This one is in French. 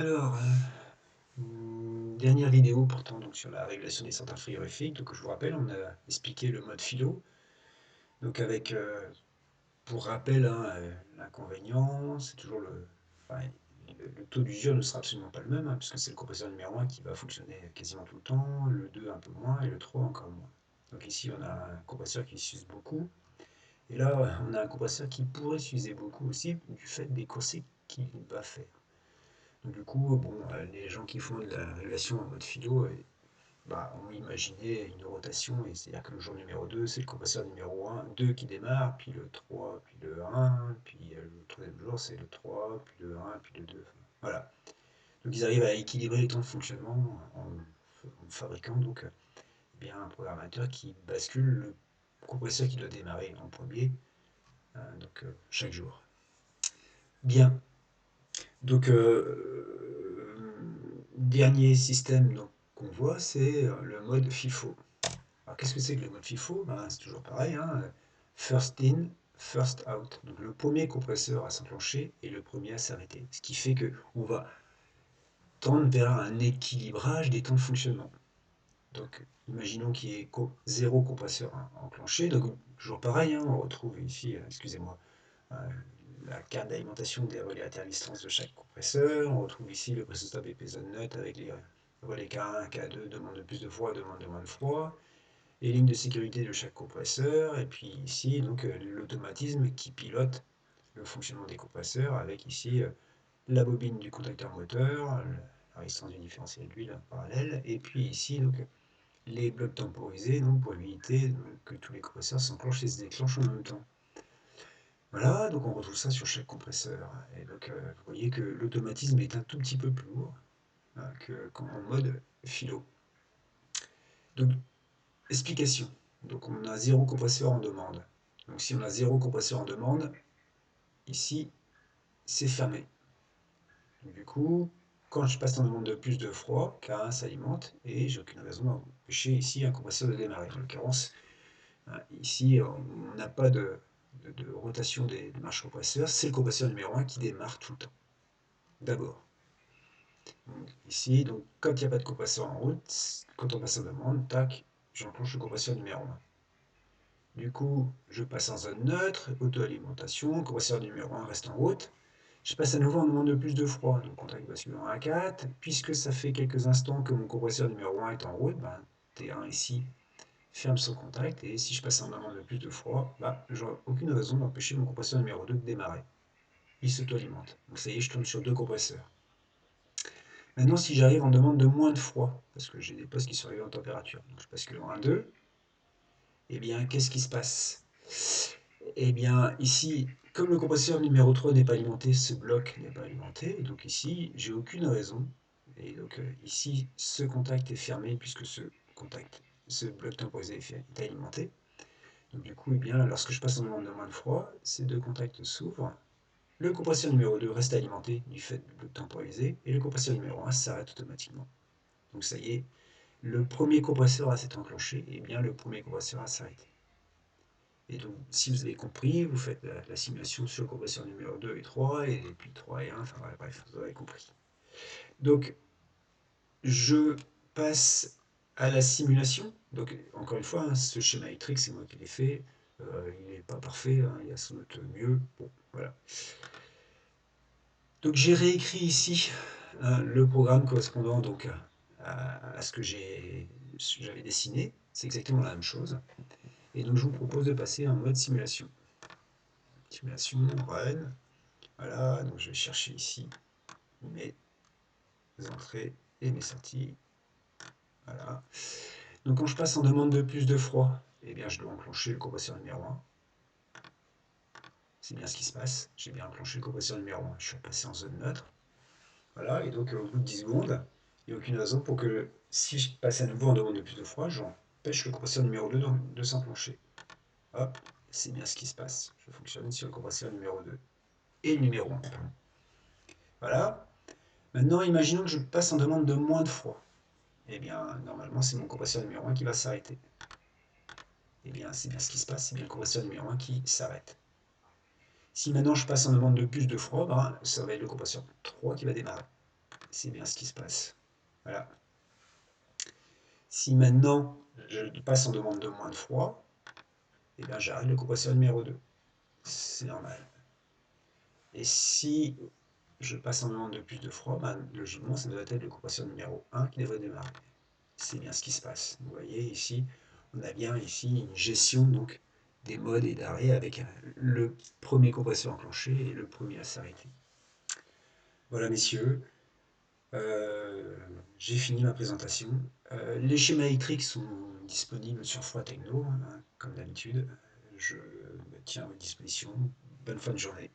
Alors, dernière vidéo portant donc sur la régulation des centrales frigorifiques. Donc je vous rappelle, on a expliqué le mode philo. Donc avec, pour rappel, hein, l'inconvénient, c'est toujours enfin, le taux d'usure ne sera absolument pas le même, hein, puisque c'est le compresseur numéro 1 qui va fonctionner quasiment tout le temps, le 2 un peu moins et le 3 encore moins. Donc ici on a un compresseur qui s'use beaucoup, et là on a un compresseur qui pourrait s'user beaucoup aussi du fait des coursiers qu'il va faire. Donc du coup, bon, les gens qui font de la régulation en mode philo ont imaginé une rotation, et c'est-à-dire que le jour numéro 2, c'est le compresseur numéro 1, 2 qui démarre, puis le 3, puis le 1, puis le troisième jour, c'est le 3, puis le 1, puis le 2. Voilà. Donc ils arrivent à équilibrer les temps de fonctionnement en fabriquant donc bien un programmateur qui bascule le compresseur qui doit démarrer en premier, chaque jour. Bien. Donc, dernier système qu'on voit, c'est le mode FIFO. Alors, qu'est-ce que c'est que le mode FIFO? C'est toujours pareil, hein, first in, first out. Donc, le premier compresseur à s'enclencher et le premier à s'arrêter. Ce qui fait qu'on va tendre vers un équilibrage des temps de fonctionnement. Donc, imaginons qu'il y ait zéro compresseur enclenché. Donc, toujours pareil, hein, on retrouve ici, excusez-moi, euh, la carte d'alimentation des relais alternance de chaque compresseur. On retrouve ici le pressostat BP zone neutre avec les relais K1, K2, demande de plus de froid, demande de moins de froid, les lignes de sécurité de chaque compresseur, et puis ici donc l'automatisme qui pilote le fonctionnement des compresseurs avec ici la bobine du contacteur moteur, la résistance du différentiel d'huile en parallèle, et puis ici donc les blocs temporisés donc, pour éviter que tous les compresseurs s'enclenchent et se déclenchent en même temps. Voilà, donc on retrouve ça sur chaque compresseur. Et donc vous voyez que l'automatisme est un tout petit peu plus lourd qu'en mode philo. Donc, explication. Donc on a zéro compresseur en demande. Donc si on a zéro compresseur en demande, ici, c'est fermé. Donc, du coup, quand je passe en demande de plus de froid, K1 s'alimente et j'ai aucune raison d'empêcher ici un compresseur de démarrer. En l'occurrence, ici, on n'a pas de rotation des marches compresseurs. C'est le compresseur numéro 1 qui démarre tout le temps. D'abord. Ici, donc, quand il n'y a pas de compresseur en route, quand on passe en demande, tac, j'enclenche le compresseur numéro 1. Du coup, je passe en zone neutre, auto-alimentation, compresseur numéro 1 reste en route. Je passe à nouveau en demande de plus de froid, donc contact basculant à 4. Puisque ça fait quelques instants que mon compresseur numéro 1 est en route, T1 ici ferme son contact, et si je passe en demande de plus de froid, j'aurai aucune raison d'empêcher mon compresseur numéro 2 de démarrer. Il s'auto-alimente. Donc ça y est, je tourne sur deux compresseurs. Maintenant, si j'arrive en demande de moins de froid, parce que j'ai des postes qui sont arrivés en température, donc je bascule en 1-2, eh bien, qu'est-ce qui se passe? Eh bien, ici, comme le compresseur numéro 3 n'est pas alimenté, ce bloc n'est pas alimenté, et donc ici, j'ai aucune raison, et donc ici, ce contact est fermé, puisque ce bloc temporisé est alimenté. Donc du coup, eh bien, lorsque je passe en demande de moins de froid, ces deux contacts s'ouvrent, le compresseur numéro 2 reste alimenté du fait du bloc temporisé, et le compresseur numéro 1 s'arrête automatiquement. Donc ça y est, le premier compresseur à s'être enclenché, et bien le premier compresseur à s'arrêter. Et donc, si vous avez compris, vous faites la simulation sur le compresseur numéro 2 et 3, et puis 3 et 1, enfin bref, vous avez compris. Donc, je passe à la simulation. Donc, encore une fois, ce schéma électrique, c'est moi qui l'ai fait. Il n'est pas parfait, il y a sans doute mieux. Bon, voilà. Donc, j'ai réécrit ici le programme correspondant donc à ce que j'avais dessiné. C'est exactement la même chose. Et donc, je vous propose de passer en mode simulation. Simulation, run. Voilà, donc je vais chercher ici mes entrées et mes sorties. Voilà. Donc quand je passe en demande de plus de froid, eh bien je dois enclencher le compresseur numéro 1. C'est bien ce qui se passe. J'ai bien enclenché le compresseur numéro 1. Je suis repassé en zone neutre. Voilà, et donc au bout de 10 secondes, il n'y a aucune raison pour que si je passe à nouveau en demande de plus de froid, j'empêche le compresseur numéro 2 de s'enclencher. Hop, c'est bien ce qui se passe. Je fonctionne sur le compresseur numéro 2 et le numéro 1. Voilà. Maintenant, imaginons que je passe en demande de moins de froid. Eh bien, normalement, c'est mon compresseur numéro 1 qui va s'arrêter. Eh bien, c'est bien ce qui se passe, c'est bien le compresseur numéro 1 qui s'arrête. Si maintenant je passe en demande de plus de froid, ça va être le compresseur 3 qui va démarrer. c'est bien ce qui se passe. Voilà. Si maintenant je passe en demande de moins de froid, et bien j'arrête le compresseur numéro 2. C'est normal. Et si je passe en demande de plus de froid, ben, logiquement, ça doit être le compresseur numéro 1 qui devrait démarrer. C'est bien ce qui se passe. Vous voyez ici, on a bien ici une gestion donc des modes et d'arrêt avec le premier compresseur enclenché et le premier à s'arrêter. Voilà messieurs, j'ai fini ma présentation. Les schémas électriques sont disponibles sur Froid Techno, hein, comme d'habitude. Je me tiens à votre disposition. Bonne fin de journée.